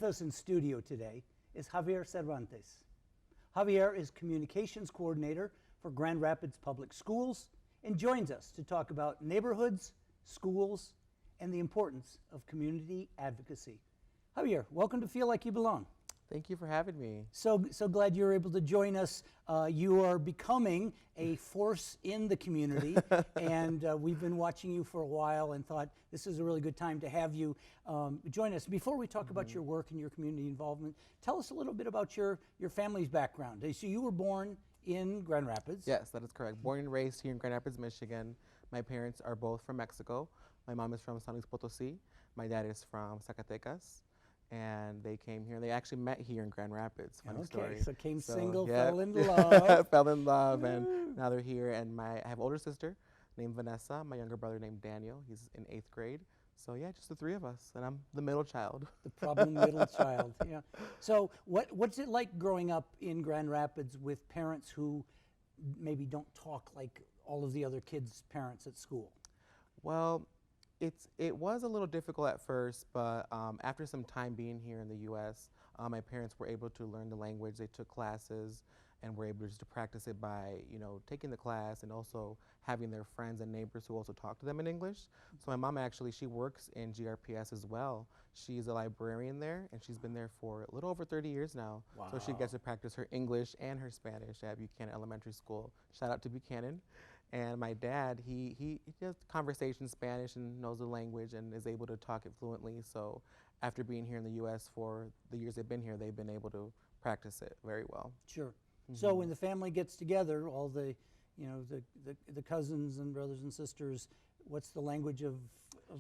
With us in studio today is Javier Cervantes. Javier is Communications Coordinator for Grand Rapids Public Schools and joins us to talk about neighborhoods, schools, and the importance of community advocacy. Javier, welcome to Feel Like You Belong. Thank you for having me. So glad you're able to join us. You are becoming a force in the community, and we've been watching you for a while and thought this is a really good time to have you join us. Before we talk about your work and your community involvement, tell us a little bit about your family's background. So you were born in Grand Rapids. Yes, that is correct. Born and raised here in Grand Rapids, Michigan. My parents are both from Mexico. My mom is from San Luis Potosí. My dad is from Zacatecas. And they came here. They actually met here in Grand Rapids. Funny story. So came single, yeah. fell in love. Fell in love, and now they're here. And I have an older sister named Vanessa, my younger brother named Daniel. He's in 8th grade. So yeah, just the three of us, and I'm the middle child. The problem middle child, yeah. So what's it like growing up in Grand Rapids with parents who maybe don't talk like all of the other kids' parents at school? Well, it was a little difficult at first, but after some time being here in the U.S., my parents were able to learn the language. They took classes and were able just to practice it by, taking the class and also having their friends and neighbors who also talk to them in English. So my mom actually, she works in GRPS as well. She's a librarian there, and she's been there for a little over 30 years now. Wow. So she gets to practice her English and her Spanish at Buchanan Elementary School. Shout out to Buchanan. And my dad, he does conversation Spanish and knows the language and is able to talk it fluently. So after being here in the U.S. for the years they've been here, they've been able to practice it very well. Sure. So when the family gets together, all the cousins and brothers and sisters, what's the language of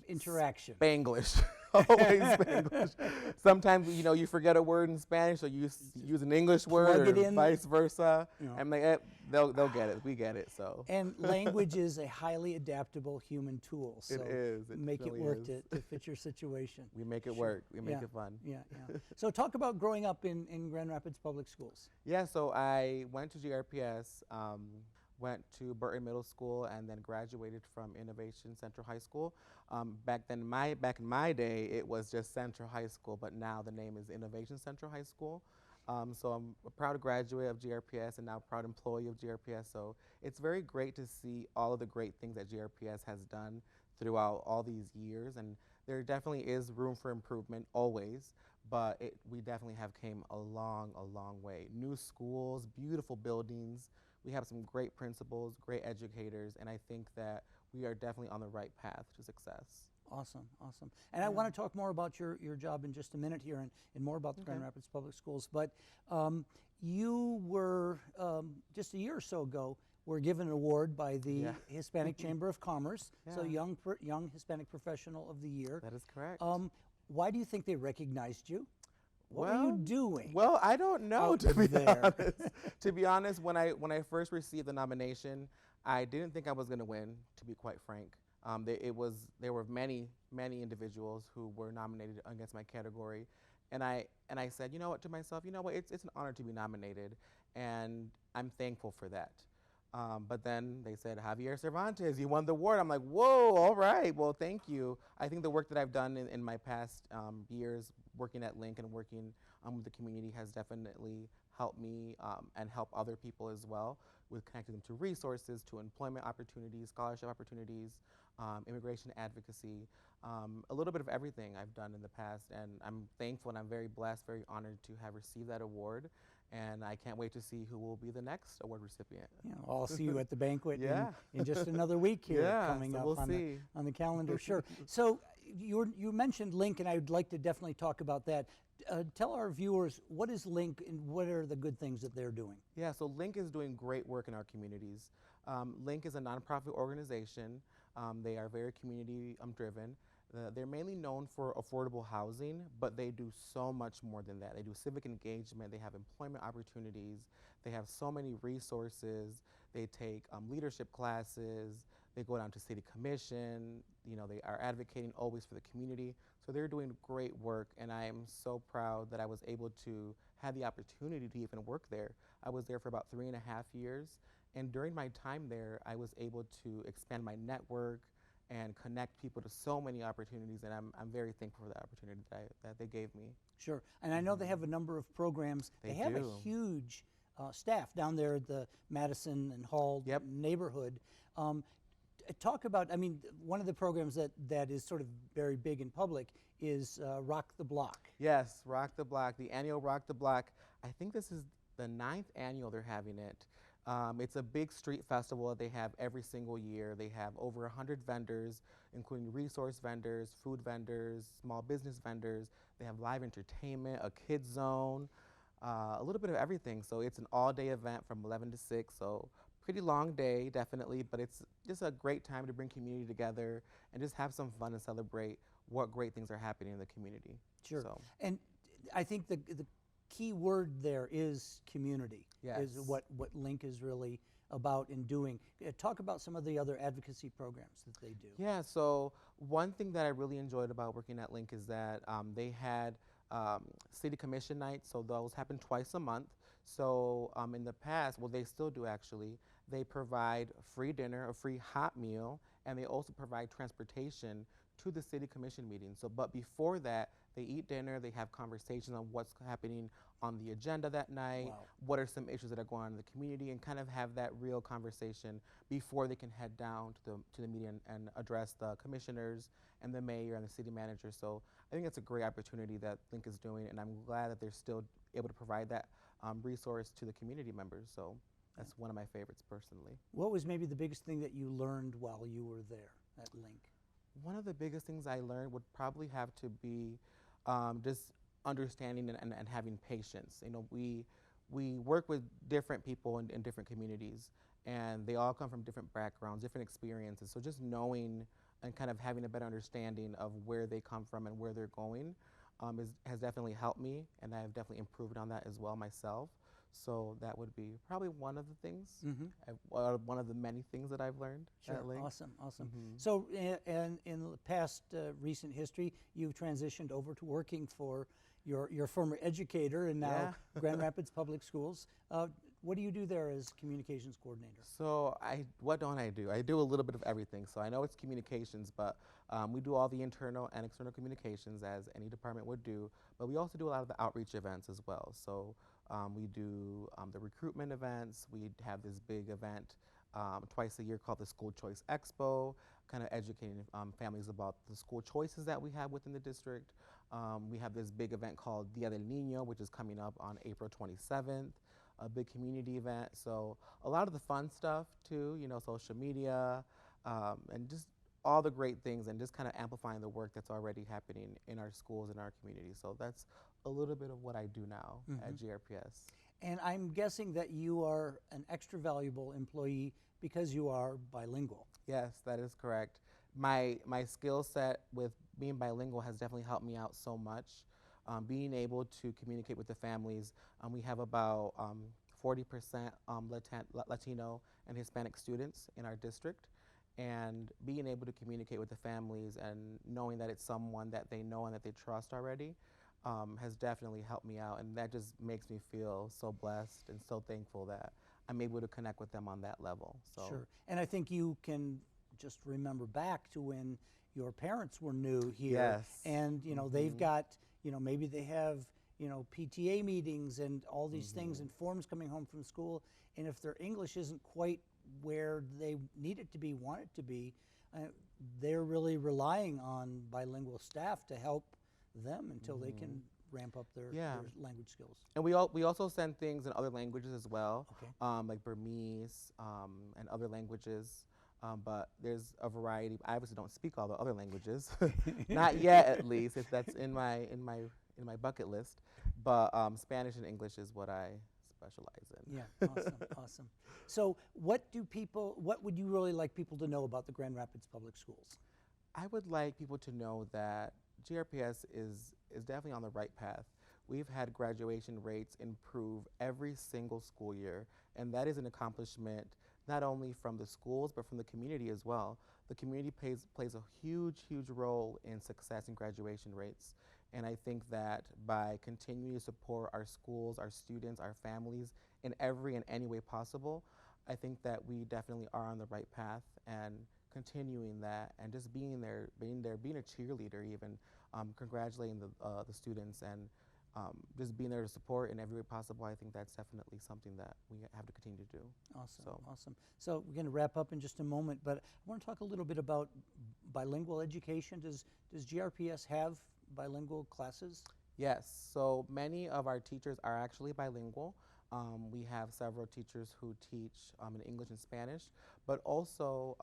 interaction? Spanglish. Always Spanglish. Sometimes, you forget a word in Spanish, so you use an English word, or vice versa. I'm like, they'll get it. We get it. So. And language is a highly adaptable human tool. So it is. It make really it work is. to fit your situation. We make it work. We make it fun. Yeah. So talk about growing up in Grand Rapids Public Schools. Yeah, so I went to GRPS, went to Burton Middle School, and then graduated from Innovation Central High School. Back in my day, it was just Central High School, but now the name is Innovation Central High School. So I'm a proud graduate of GRPS and now proud employee of GRPS. So it's very great to see all of the great things that GRPS has done throughout all these years. And there definitely is room for improvement always, but we definitely have came a long way. New schools, beautiful buildings. We have some great principals, great educators, and I think that we are definitely on the right path to success. Awesome. And I want to talk more about your job in just a minute here and more about the Grand Rapids Public Schools. But you were, just a year or so ago, were given an award by the Hispanic Chamber of Commerce, so young Hispanic Professional of the Year. That is correct. Why do you think they recognized you? What were you doing? Well, I don't know, to be honest. To be honest, when I first received the nomination, I didn't think I was going to win, to be quite frank. There were many individuals who were nominated against my category, and I said, to myself, it's an honor to be nominated, and I'm thankful for that. But then they said, Javier Cervantes, you won the award. I'm like, whoa, all right, well, thank you. I think the work that I've done in my past years working at Linc and working with the community has definitely helped me and help other people as well with connecting them to resources, to employment opportunities, scholarship opportunities, immigration advocacy, a little bit of everything I've done in the past. And I'm thankful and I'm very blessed, very honored to have received that award. And I can't wait to see who will be the next award recipient. Yeah, I'll see you at the banquet in just another week here coming up on the calendar. Sure. So you mentioned Linc, and I'd like to definitely talk about that. Tell our viewers, what is Linc and what are the good things that they're doing? Yeah, so Linc is doing great work in our communities. Linc is a nonprofit organization. They are very community driven. They're mainly known for affordable housing, but they do so much more than that. They do civic engagement, they have employment opportunities, they have so many resources, they take leadership classes, they go down to city commission, they are advocating always for the community. So they're doing great work, and I am so proud that I was able to have the opportunity to even work there. I was there for about 3.5 years, and during my time there, I was able to expand my network and connect people to so many opportunities. And I'm very thankful for the opportunity that they gave me. Sure. And I know they have a number of programs. They have do. a huge staff down there at the Madison and Hall Yep. neighborhood. Talk about, I mean, one of the programs that is sort of very big in public is Rock the Block. Yes, Rock the Block, the annual Rock the Block. I think this is the 9th annual they're having it. It's a big street festival that they have every single year. They have over 100 vendors, including resource vendors, food vendors, small business vendors. They have live entertainment, a kids zone, a little bit of everything. So it's an all-day event from 11 to 6. So pretty long day, definitely, but it's just a great time to bring community together and just have some fun and celebrate what great things are happening in the community. Sure. So. And I think the key word there is community. Yes. Is what Linc is really about in doing. Talk about some of the other advocacy programs that they do. Yeah, so one thing that I really enjoyed about working at Linc is that they had city commission nights, so those happen twice a month. So in the past, well, they still do actually, they provide free dinner, a free hot meal, and they also provide transportation to the city commission meetings. So, but before that, they eat dinner, they have conversations on what's happening on the agenda that night, Wow. what are some issues that are going on in the community, and kind of have that real conversation before they can head down to the meeting and address the commissioners and the mayor and the city manager. So I think it's a great opportunity that Linc is doing, and I'm glad that they're still able to provide that resource to the community members. So that's one of my favorites personally. What was maybe the biggest thing that you learned while you were there at Linc? One of the biggest things I learned would probably have to be just understanding and having patience. You know, we work with different people in different communities, and they all come from different backgrounds, different experiences. So just knowing and kind of having a better understanding of where they come from and where they're going has definitely helped me, and I've definitely improved on that as well myself. So that would be probably one of the things, one of the many things that I've learned at Linc. Awesome, awesome. So in the past recent history, you've transitioned over to working for your former educator and now Grand Rapids Public Schools. What do you do there as communications coordinator? So what don't I do? I do a little bit of everything. So I know it's communications, but we do all the internal and external communications as any department would do, but we also do a lot of the outreach events as well. So we do the recruitment events. We have this big event twice a year called the School Choice Expo, kind of educating families about the school choices that we have within the district. We have this big event called Dia del Niño, which is coming up on April 27th, a big community event. So a lot of the fun stuff too, you know, social media, and just all the great things, and just kind of amplifying the work that's already happening in our schools and our community. So that's a little bit of what I do now at GRPS. And I'm guessing that you are an extra valuable employee because you are bilingual. Yes, that is correct. My skill set with being bilingual has definitely helped me out so much. Being able to communicate with the families, we have about 40% Latino and Hispanic students in our district, and being able to communicate with the families and knowing that it's someone that they know and that they trust already has definitely helped me out, and that just makes me feel so blessed and so thankful that I'm able to connect with them on that level. So. Sure, and I think you can just remember back to when your parents were new here, Yes. and you know they've got, you know, maybe they have, you know, PTA meetings and all these things and forms coming home from school, and if their English isn't quite where they need it to be, want it to be, they're really relying on bilingual staff to help them until they can ramp up their language skills. And we also send things in other languages as well, like Burmese and other languages. But there's a variety. I obviously don't speak all the other languages, not yet at least. If that's in my bucket list, but Spanish and English is what I specialize in. Yeah, awesome, awesome. So what would you really like people to know about the Grand Rapids Public Schools? I would like people to know that GRPS is definitely on the right path. We've had graduation rates improve every single school year, and that is an accomplishment not only from the schools but from the community as well. The community plays a huge role in success in graduation rates, and I think that by continuing to support our schools, our students, our families in every and any way possible, I think that we definitely are on the right path and continuing that and just being there, being a cheerleader even, congratulating the students and just being there to support in every way possible. I think that's definitely something that we have to continue to do. Awesome, So. awesome. So we're going to wrap up in just a moment, but I want to talk a little bit about bilingual education. Does GRPS have bilingual classes? Yes, so many of our teachers are actually bilingual. We have several teachers who teach in English and Spanish, but also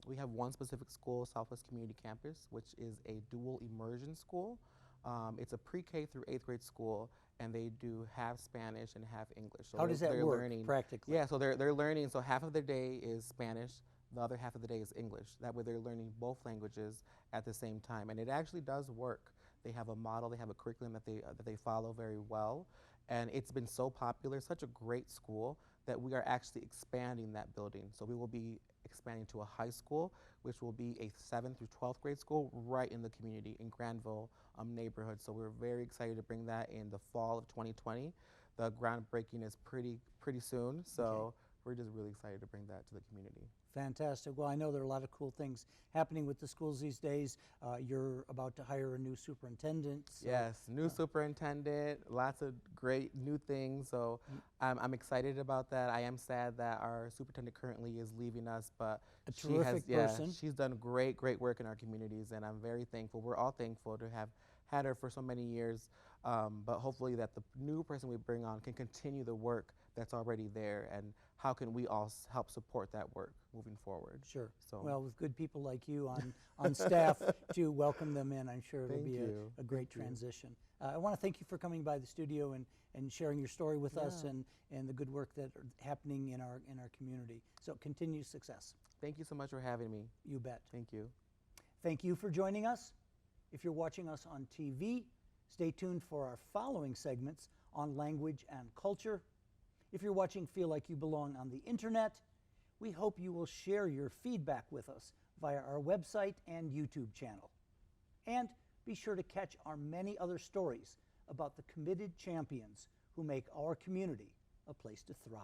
we have one specific school, Southwest Community Campus, which is a dual immersion school. It's a pre-K through 8th grade school, and they do half Spanish and half English. So How does that they're work learning, practically? Yeah, so they're learning, so half of the day is Spanish, the other half of the day is English. That way they're learning both languages at the same time, and it actually does work. They have a model, they have a curriculum that they follow very well, and it's been so popular, such a great school, that we are actually expanding that building. So we will be expanding to a high school, which will be a 7th through 12th grade school right in the community in Granville neighborhood. So we're very excited to bring that in the fall of 2020. The groundbreaking is pretty soon, so we're just really excited to bring that to the community. Fantastic. Well, I know there are a lot of cool things happening with the schools these days. You're about to hire a new superintendent. So, yes, new superintendent, lots of great new things. So I'm excited about that. I am sad that our superintendent currently is leaving us, but a terrific person. She's done great work in our communities, and I'm very thankful. We're all thankful to have had her for so many years, but hopefully that the new person we bring on can continue the work that's already there, and how can we all help support that work moving forward. Sure. So. Well, with good people like you on staff to welcome them in, I'm sure it'll Thank be you. a great transition. I want to thank you for coming by the studio and sharing your story with us and the good work that are happening in our community. So continued success. Thank you so much for having me. You bet. Thank you. Thank you for joining us. If you're watching us on TV, stay tuned for our following segments on language and culture. If you're watching Feel Like You Belong on the internet, we hope you will share your feedback with us via our website and YouTube channel. And be sure to catch our many other stories about the committed champions who make our community a place to thrive.